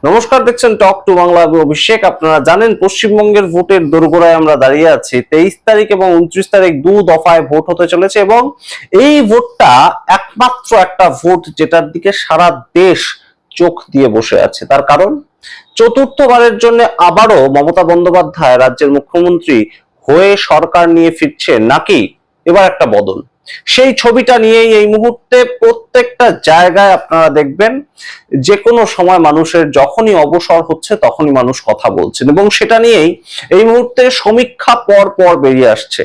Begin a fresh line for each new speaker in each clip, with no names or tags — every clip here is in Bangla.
নমস্কার, দেখছেন টক টু বাংলা। আমি অভিষেক। আপনারা জানেন পশ্চিমবঙ্গের ভোটের দোরগোড়ায় আমরা দাঁড়িয়ে আছি। 23 তারিখ এবং 29 তারিখ দু দফায় ভোট হতে চলেছে এবং এই ভোটটা একমাত্র একটা ভোট যেটার দিকে সারা দেশ চোখ দিয়ে বসে আছে। তার কারণ চতুর্থবারের জন্য আবারও মমতা বন্দ্যোপাধ্যায় রাজ্যের মুখ্যমন্ত্রী হয়ে সরকার নিয়ে ফিরছে, নাকি এবার একটা বদল। সেই ছবিটা নিয়েই এই মুহূর্তে প্রত্যেকটা জায়গায় আপনারা দেখবেন যে কোনো সময় মানুষের যখনই অবসর হচ্ছে তখনই মানুষ কথা বলছেন এবং সেটা নিয়েই এই মুহূর্তে সমীক্ষা পর পর বেরিয়ে আসছে।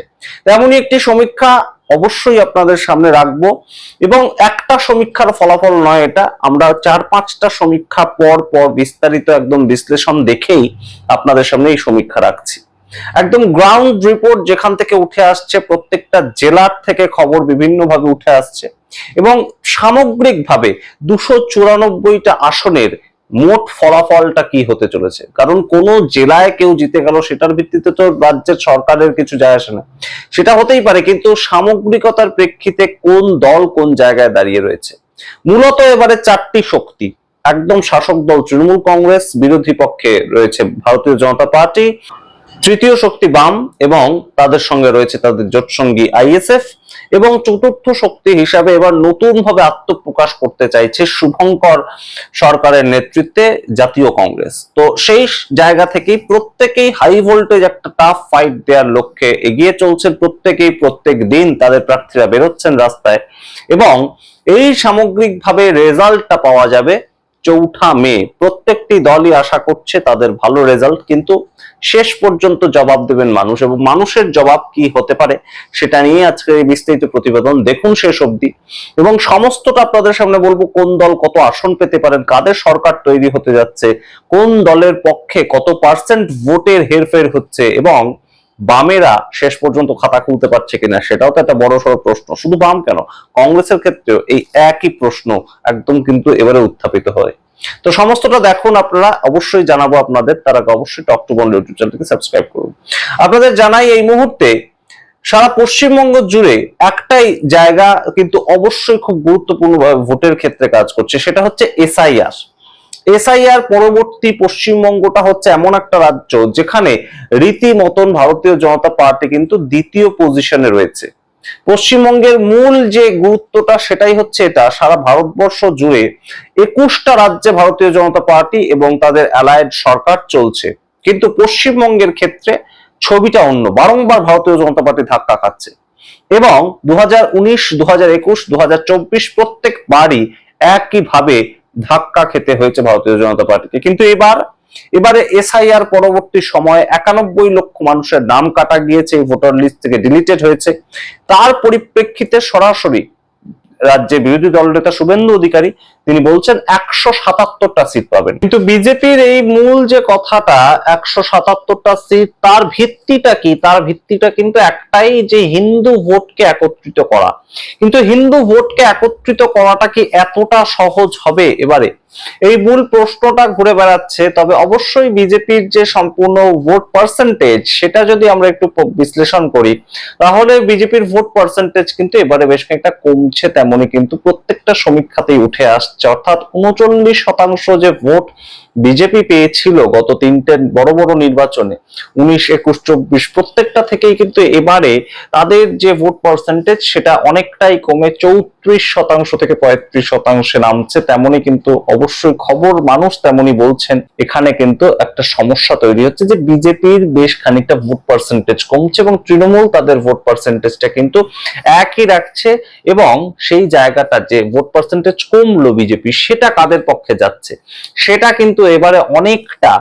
তেমনই একটি সমীক্ষা অবশ্যই আপনাদের সামনে রাখবো এবং একটা সমীক্ষার ফলাফল নয়, এটা আমরা 4-5টা সমীক্ষা পর পর বিস্তারিত একদম বিশ্লেষণ দেখেই আপনাদের সামনে এই সমীক্ষা রাখছি। একদম গ্রাউন্ড রিপোর্ট যেখান থেকে উঠে আসছে, প্রত্যেকটা জেলার থেকে খবর বিভিন্নভাবে উঠে আসছে এবং সামগ্রিকভাবে 294টা আসনের মোট ফলাফলটা কি হতে চলেছে। কারণ কোন জেলায় কেউ জিতে গেল সেটার ভিত্তিতে তো রাজ্যের সরকারের কিছু যায় আসে না, সেটা হতেই পারে, কিন্তু সামগ্রিকতার প্রেক্ষিতে কোন দল কোন জায়গায় দাঁড়িয়ে রয়েছে। মূলত এবারে 4টি শক্তি, একদম শাসক দল তৃণমূল কংগ্রেস, বিরোধী পক্ষে রয়েছে ভারতীয় জনতা পার্টি, তৃতীয় শক্তি বাম এবং তাদের সঙ্গে রয়েছে তাদের জোটসঙ্গী আইএসএফ, এবং চতুর্থ শক্তি হিসাবে এবার নতুন ভাবে আত্মপ্রকাশ করতে চাইছে শুভঙ্কর সরকারের নেতৃত্বে জাতীয় কংগ্রেস। তো সেই জায়গা থেকেই প্রত্যেকেই হাই ভোল্টেজ একটা টাফ ফাইট দেওয়ার লক্ষ্যে এগিয়ে চলছেন। প্রত্যেকেই প্রত্যেক দিন তাদের প্রার্থীরা বেরোচ্ছেন রাস্তায় এবং এই সামগ্রিকভাবে রেজাল্টটা পাওয়া যাবে 4 মে। প্রত্যেকটি দলই আশা করছে তাদের ভালো রেজাল্ট, কিন্তু শেষ পর্যন্ত জবাব দেবেন মানুষ এবং মানুষের জবাব কি হতে পারে সেটা নিয়ে আজকের এই বিস্তারিত প্রতিবেদন দেখুন শেষ অবধি এবং সমস্তটা আপনাদের সামনে বলবো। কোন দল কত আসন পেতে পারেন, কাদের সরকার তৈরি হতে যাচ্ছে, কোন দলের পক্ষে কত পার্সেন্ট ভোটের হেরফের হচ্ছে এবং বামেরা শেষ পর্যন্ত খাতা খুলতে পারছে কিনা, সেটাও তো একটা বড় সড় প্রশ্ন। শুধু বাম কেন, কংগ্রেসের ক্ষেত্রেও এই একই প্রশ্ন একদম কিন্তু এবারে উত্থাপিত হয়। তো সমস্তটা দেখুন, আপনারা অবশ্যই জানাবো আপনাদের। তার আগে অবশ্যই টক টু বাংলা ইউটিউব চ্যানেলটিকে সাবস্ক্রাইব করুন। আপনাদের জানাই এই মুহূর্তে সারা পশ্চিমবঙ্গ জুড়ে একটাই জায়গা কিন্তু অবশ্যই খুব গুরুত্বপূর্ণ ভোটের ক্ষেত্রে কাজ করছে, সেটা হচ্ছে এসআইআর। এসআইআর পরবর্তী পশ্চিমবঙ্গটা হচ্ছে এমন একটা রাজ্য যেখানে রীতিমতন ভারতীয় জনতা পার্টি কিন্তু দ্বিতীয় পজিশনে রয়েছে। পশ্চিমবঙ্গের মূল যে গুরুত্বটা সেটাই হচ্ছে এটা, সারা ভারতবর্ষ জুড়ে 21টা রাজ্যে ভারতীয় জনতা পার্টি এবং তাদের অ্যালায়েড সরকার চলছে, কিন্তু পশ্চিমবঙ্গের ক্ষেত্রে ছবিটা অন্য। বারংবার ভারতীয় জনতা পার্টি ধাক্কা খাচ্ছে এবং 2019, 2021, 2024 প্রত্যেকবারই একইভাবে ধাক্কা খেতে হয়েছে ভারতীয় জনতা পার্টিকে। কিন্তু এবারে এসআইআর পরবর্তী সময়ে 91 লক্ষ মানুষের নাম কাটা গিয়েছে, এই ভোটার লিস্ট থেকে ডিলিটেড হয়েছে। তার পরিপ্রেক্ষিতে সরাসরি রাজ্যে বিরোধী দল নেতা শুভেন্দু অধিকারী তিনি বলছেন 177টা সিট পাবেন। কিন্তু বিজেপির এই মূল যে কথাটা 177টা সিট, তার ভিত্তিটা কি? তার ভিত্তিটা কিন্তু একটাই, যে হিন্দু ভোটকে একত্রিত করা। কিন্তু হিন্দু ভোটকে একত্রিত করাটা কি এতটা সহজ হবে এবারে? এই মূল প্রশ্নটা ঘুরে বেড়াচ্ছে। তবে অবশ্যই বিজেপির যে সম্পূর্ণ ভোট পার্সেন্টেজ সেটা যদি আমরা একটু বিশ্লেষণ করি তাহলে বিজেপির ভোট পার্সেন্টেজ কিন্তু এবারে বেশ খানিকটা কমছে, তেমনই কিন্তু প্রত্যেকটা সমীক্ষাতেই উঠে আসছে। অর্থাৎ 39% যে ভোট বিজেপি পেয়েছিল গত 3টে বড় বড় নির্বাচনে 19, 21, 24 প্রত্যেকটা থেকেই কিন্তু এবারে তাদের যে ভোট পার্সেন্টেজ সেটা অনেকটাই কমে 34% থেকে 35% নামছে। তেমনই কিন্তু অবশ্যই খবর মানুষ তেমনই বলছেন এখানে কিন্তু একটা সমস্যা তৈরি হচ্ছে যে বিজেপির বেশ খানিকটা ভোট পার্সেন্টেজ কমছে এবং তৃণমূল তাদের ভোট পার্সেন্টেজটা কিন্তু একই রাখছে এবং সেই জায়গাটা যে ভোট পার্সেন্টেজ কমলো বিজেপি সেটা কাদের পক্ষে যাচ্ছে, সেটা কিন্তু এবারে অনেকটা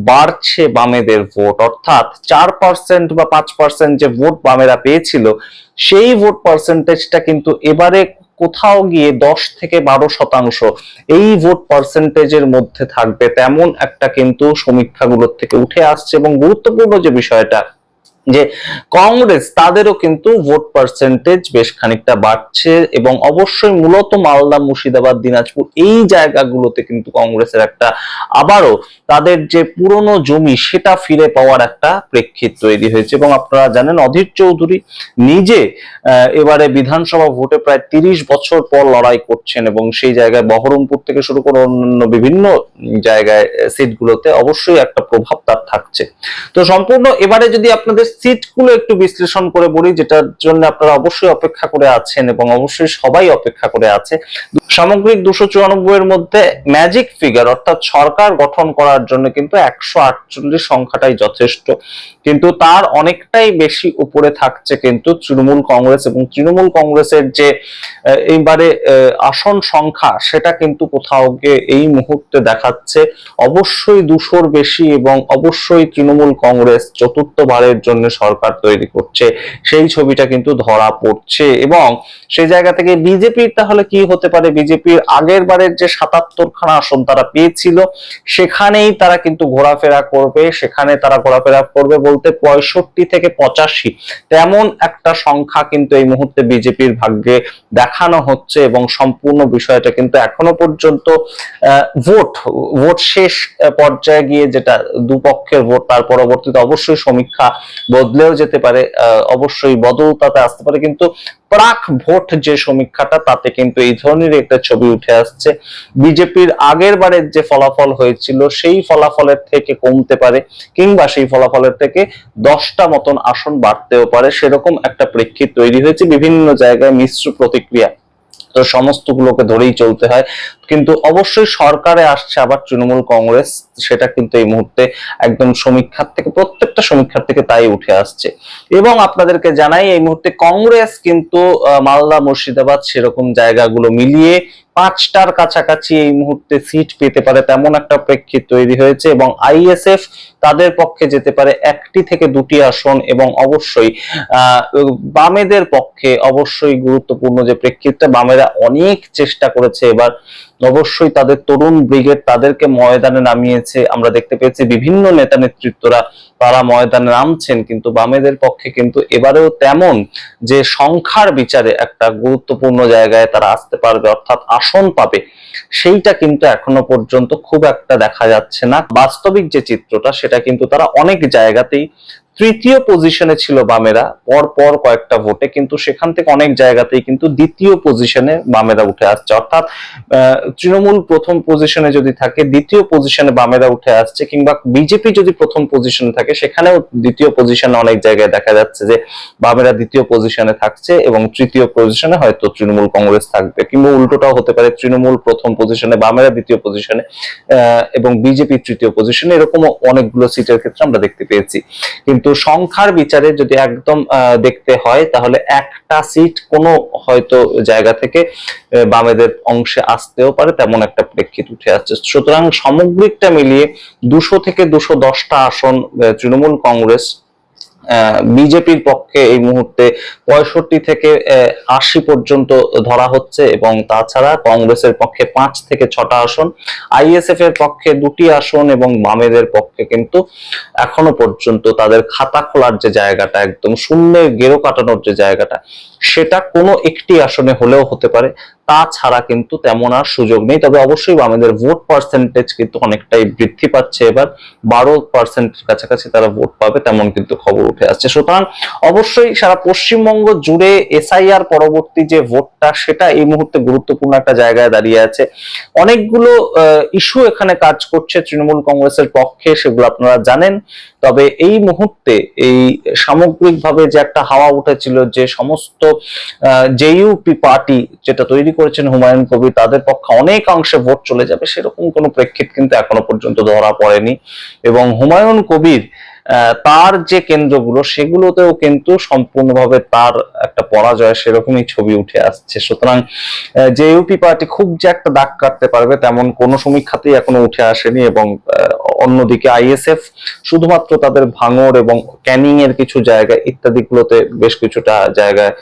বাড়ছে বামেদের ভোট। অর্থাৎ 4% বা 5% যে ভোট বামেরা পেয়েছিল সেই ভোট পার্সেন্টেজটা কিন্তু এবারে কোথাও গিয়ে 10 থেকে 12% এই ভোট পার্সেন্টেজের মধ্যে থাকবে, তেমন একটা কিন্তু সমীক্ষাগুলোর থেকে উঠে আসছে। এবং গুরুত্বপূর্ণ যে বিষয়টা, যে কংগ্রেস তাদেরও কিন্তু ভোট পার্সেন্টেজ বেশ খানিকটা বাড়ছে, এবং অবশ্যই মূলত মালদা, মুর্শিদাবাদ, দিনাজপুর এই জায়গাগুলোতে কিন্তু কংগ্রেসের একটা আবারও তাদের যে পুরনো জমি সেটা ফিরে পাওয়ার একটা প্রেক্ষিত তৈরি হয়েছে। এবং আপনারা জানেন অধীর চৌধুরী নিজে এবারে বিধানসভা ভোটে প্রায় 30 বছর পর লড়াই করছেন, এবং সেই জায়গায় বহরমপুর থেকে শুরু করে অন্যান্য বিভিন্ন জায়গায় সিটগুলোতে অবশ্যই একটা প্রভাব তার থাকছে। তো সম্পূর্ণ এবারে যদি আপনাদের সিটগুলো একটু বিশ্লেষণ করে বলি, যেটার জন্য আপনারা অবশ্যই অপেক্ষা করে আছেন এবং অবশ্যই সবাই অপেক্ষা করে আছে, সামগ্রিক 294 এর মধ্যে ম্যাজিক ফিগার অর্থাৎ সরকার গঠন করার জন্য কিন্তু 148 সংখ্যাটাই যথেষ্ট, কিন্তু তার অনেকটাই বেশি উপরে থাকছে কিন্তু তৃণমূল কংগ্রেস, এবং তৃণমূল কংগ্রেসের যে এইবারে আসন সংখ্যা সেটা কিন্তু কোথাও গিয়ে এই মুহূর্তে দেখাচ্ছে অবশ্যই 200-র বেশি, এবং অবশ্যই তৃণমূল কংগ্রেস চতুর্থবারের জন্য সরকার তৈরি করছে সেই ছবিটা কিন্তু ধরা পড়ছে। এবং সেই জায়গা থেকে বিজেপির তাহলে কি হতে পারে, বিজেপির আগের বারের যে 77খানা আসন তারা পেয়েছিল সেখানেই তারা কিন্তু ঘোরাফেরা করবে, সেখানে তারা ঘোরাফেরা করবে বলতে 65 থেকে 85 তেমন একটা সংখ্যা কিন্তু এই মুহূর্তে বিজেপির ভাগ্যে দেখানো হচ্ছে। এবং সম্পূর্ণ বিষয়টা কিন্তু এখনো পর্যন্ত ভোট শেষ পর্যায়ে গিয়ে যেটা দুপক্ষের ভোট, তার পরবর্তীতে অবশ্যই সমীক্ষা বদলেও যেতে পারে, অবশ্যই বদল তাতে আসতে পারে, কিন্তু প্রাক ভোট যে সমীক্ষাটা তাতে কিন্তু এই ধরনের একটা ছবি উঠে আসছে। বিজেপির আগের বারের যে ফলাফল হয়েছিল সেই ফলাফলের থেকে কমতে পারে, কিংবা সেই ফলাফলের থেকে 10টা মতন আসন বাড়তেও পারে, সেরকম একটা প্রেক্ষিত তৈরি হয়েছে। বিভিন্ন জায়গায় মিশ্র প্রতিক্রিয়া, তো সমস্তগুলোকে ধরেই চলতে হয়, কিন্তু অবশ্যই সরকারে আসছে আবার তৃণমূল কংগ্রেস, সেটা কিন্তু এই মুহূর্তে একদম সমীক্ষার থেকে, প্রত্যেকটা সমীক্ষার থেকে তাই উঠে আসছে। এবং আপনাদেরকে জানাই এই মুহূর্তে কংগ্রেস কিন্তু মালদা, মুর্শিদাবাদ সেরকম জায়গাগুলো মিলিয়ে 5টার কাছাকাছি এই মুহূর্তে সিট পেতে পারে তেমন একটা প্রেক্ষিত তৈরি হয়েছে, এবং আইএসএফ তাদের পক্ষে যেতে পারে 1টি থেকে 2টি আসন, এবং অবশ্যই বামেদের পক্ষে অবশ্যই গুরুত্বপূর্ণ যে প্রেক্ষিতটা, বামেরা অনেক চেষ্টা করেছে এবার, অবশ্যই তাদের তরুণ ব্রিগেড তাদেরকে ময়দানে নামিয়েছে, আমরা দেখতে পেয়েছি বিভিন্ন নেতা নেতৃত্বরা তারা ময়দানে নামছেন, কিন্তু বামেদের পক্ষে কিন্তু এবারেও তেমন যে সংখ্যার বিচারে একটা গুরুত্বপূর্ণ জায়গায় তারা আসতে পারবে অর্থাৎ আসন পাবে সেইটা কিন্তু এখনো পর্যন্ত খুব একটা দেখা যাচ্ছে না। বাস্তবিক যে চিত্রটা সেটা কিন্তু তারা অনেক জায়গাতেই তৃতীয় পজিশনে ছিল বামেরা পর পর কয়েকটা ভোটে, কিন্তু সেখান থেকে অনেক জায়গাতেই কিন্তু দ্বিতীয় পজিশনে বামেরা উঠে আসছে, অর্থাৎ তৃণমূল প্রথম পজিশনে যদি থাকে দ্বিতীয় পজিশনে বামেরা উঠে আসছে, কিংবা বিজেপি যদি প্রথম পজিশনে থাকে সেখানেও দ্বিতীয় পজিশনে অনেক জায়গায় দেখা যাচ্ছে যে বামেরা দ্বিতীয় পজিশনে থাকছে, এবং তৃতীয় পজিশনে হয়তো তৃণমূল কংগ্রেস থাকবে, কিংবা উল্টোটাও হতে পারে, তৃণমূল প্রথম পজিশনে, বামেরা দ্বিতীয় পজিশনে এবং বিজেপি তৃতীয় পজিশনে, এরকমও অনেকগুলো সিটের ক্ষেত্রে আমরা দেখতে পেয়েছি। কিন্তু সংখ্যার বিচারে যদি একদম দেখতে হয় তাহলে একটা সিট কোনো হয়তো জায়গা থেকে বামেদের অংশে আসতেও পারে তেমন একটা প্রেক্ষিত উঠে আসছে। সুতরাং সামগ্রিকটা মিলিয়ে 200 থেকে 210টা আসন তৃণমূল কংগ্রেস, বিজেপির পক্ষে এই মুহূর্তে 65 থেকে 80 পর্যন্ত ধরা হচ্ছে, এবং তাছাড়া কংগ্রেসের পক্ষে 5 থেকে 6টা আসন, আইএসএফ এর পক্ষে 2টি আসন, এবং বামেদের পক্ষে কিন্তু এখনো পর্যন্ত তাদের খাতা খোলার যে জায়গাটা, একদম শূন্যের গেরো কাটানোর যে জায়গাটা, সেটা কোনো একটি আসনে হলেও হতে পারে, তাছাড়া কিন্তু তেমন আর সুযোগ নেই। তবে অবশ্যই বামেদের ভোট পার্সেন্টেজ কিন্তু অনেকটাই বৃদ্ধি পাচ্ছে, এবার 12% কাছাকাছি তারা ভোট পাবে তেমন কিন্তু খবর উঠে আসছে। সুতরাং অবশ্যই সারা পশ্চিমবঙ্গ জুড়ে এসআইআর পরবর্তী যে ভোটটা সেটা এই মুহূর্তে গুরুত্বপূর্ণ একটা জায়গায় দাঁড়িয়ে আছে। অনেকগুলো ইস্যু এখানে কাজ করছে তৃণমূল কংগ্রেসের পক্ষে, সেগুলো আপনারা জানেন। তবে এই মুহূর্তে এই সামগ্রিকভাবে যে একটা হাওয়া উঠেছিল, যে সমস্ত জেইউপি পার্টি যেটা তৈরি করেছেন হুমায়ুন কবির, তাদের পক্ষে অনেক অংশে ভোট চলে যাবে, সেরকম কোনো প্রেক্ষিত কিন্তু এখনো পর্যন্ত ধরা পড়েনি। এবং হুমায়ুন কবির তার যে কেন্দ্রগুলো সেগুলোতেও কিন্তু সম্পূর্ণভাবে তার একটা পরাজয় সেরকমই ছবি উঠে আসছে। সুতরাং জেইউপি পার্টি খুব যে একটা দাগ কাটতে পারবে তেমন কোনো সমীক্ষাতেই এখনো উঠে আসেনি, এবং অন্যদিকে আইএসএফ শুধুমাত্র তাদের ভাঙড় এবং ক্যানিং এর কিছু জায়গা ইত্যাদিগুলোতে বেশ কিছুটা জায়গায়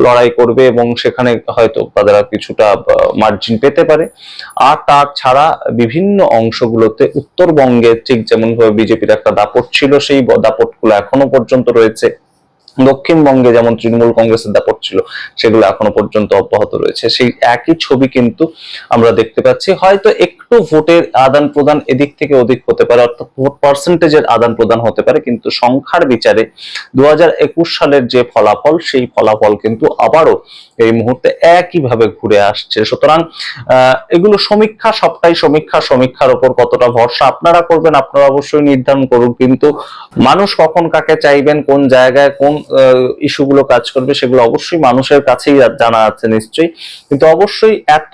লড়াই করবে এবং সেখানে হয়তো তারা কিছুটা মার্জিন পেতে পারে। আর তার ছাড়া বিভিন্ন অংশগুলোতে উত্তরবঙ্গে ঠিক যেমন ভাবে বিজেপির একটা দাপট ছিল, সেই দাপটগুলো এখনো পর্যন্ত রয়েছে। দক্ষিণবঙ্গে যেমন তৃণমূল কংগ্রেসের দাপট ছিল, সেগুলো এখনো পর্যন্ত অব্যাহত রয়েছে। সেই একই ছবি কিন্তু আমরা দেখতে পাচ্ছি। হয়তো একটু ভোটের আদান প্রদান এদিক থেকে ওদিক হতে পারে, অর্থাৎ ভোট পার্সেন্টেজের আদান প্রদান হতে পারে, কিন্তু সংখ্যার বিচারে 2021 সালের যে ফলাফল, সেই ফলাফল কিন্তু আবারও এই মুহূর্তে একইভাবে ঘুরে আসছে। সুতরাং এগুলো সমীক্ষা, সবটাই সমীক্ষা। সমীক্ষার উপর কতটা ভরসা আপনারা করবেন আপনারা অবশ্যই নির্ধারণ করুন, কিন্তু মানুষ কখন কাকে চাইবেন, কোন জায়গায় কোন ইস্যুগুলো কাজ করবে, সেগুলো অবশ্যই মানুষের কাছেই জানা আছে নিশ্চয়ই। কিন্তু অবশ্যই এত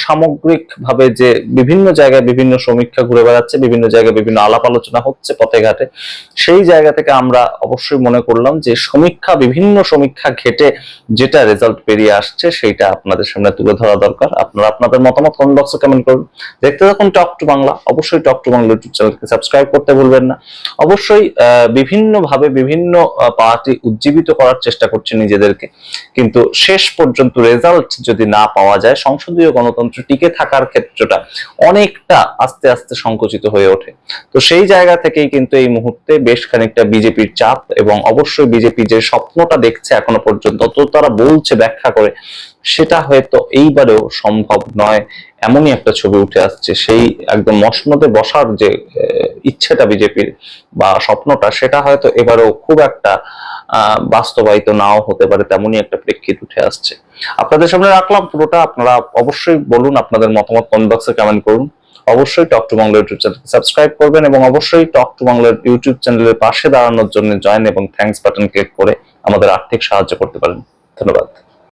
সামগ্রিক ভাবে যে বিভিন্ন জায়গায় বিভিন্ন সমীক্ষা ঘুরে বেড়াচ্ছে, বিভিন্ন জায়গায় বিভিন্ন আলাপ আলোচনা হচ্ছে পথে ঘাটে, সেই জায়গা থেকে আমরা অবশ্যই মনে করলাম যে বিভিন্ন সমীক্ষা ঘেটে যেটা রেজাল্ট বেরিয়ে আসছে সেইটা আপনাদের সামনে তুলে ধরা দরকার। আপনারা আপনাদের মতামত কমেন্ট বক্সে কমেন্ট করুন। দেখতে থাকুন টক টু বাংলা। অবশ্যই টক টু বাংলা ইউটিউব চ্যানেলকে সাবস্ক্রাইব করতে ভুলবেন না। অবশ্যই বিভিন্ন ভাবে বিভিন্ন পার্টি উজ্জীবিত করার চেষ্টা করছে নিজেদেরকে, কিন্তু শেষ পর্যন্ত রেজাল্ট যদি না পাওয়া যায়, সংসদীয় গণতন্ত্র টিকে থাকার ক্ষেত্রটা অনেকটা আস্তে আস্তে সংকুচিত হয়ে ওঠে। তো সেই জায়গা থেকেই কিন্তু এই মুহূর্তে বেশ খানিকটা বিজেপির চাপ, এবং অবশ্যই বিজেপি যে স্বপ্নটা দেখছে এখনো পর্যন্ত, তো তারা বলছে ব্যাখ্যা করে, সেটা হয়তো এইবারেও সম্ভব নয়, এমনই একটা ছবি উঠে আসছে। সেই একদম মসনদে বসার যে ইচ্ছেটা বিজেপির বা স্বপ্নটা, সেটা হয়তো এবারেও খুব একটা বাস্তবায়িত নাও হতে পারে, তেমনই একটা প্রেক্ষিত উঠে আসছে। আপনাদের সামনে রাখলাম পুরোটা। আপনারা অবশ্যই বলুন, আপনাদের মতামত কমেন্ট বক্সে কমেন্ট করুন। অবশ্যই টক টু বাংলা ইউটিউব চ্যানেলকে সাবস্ক্রাইব করবেন, এবং অবশ্যই টক টু বাংলার ইউটিউব চ্যানেলের পাশে দাঁড়ানোর জন্য জয়েন এবং থ্যাঙ্কস বাটন ক্লিক করে আমাদের আর্থিক সাহায্য করতে পারেন। ধন্যবাদ।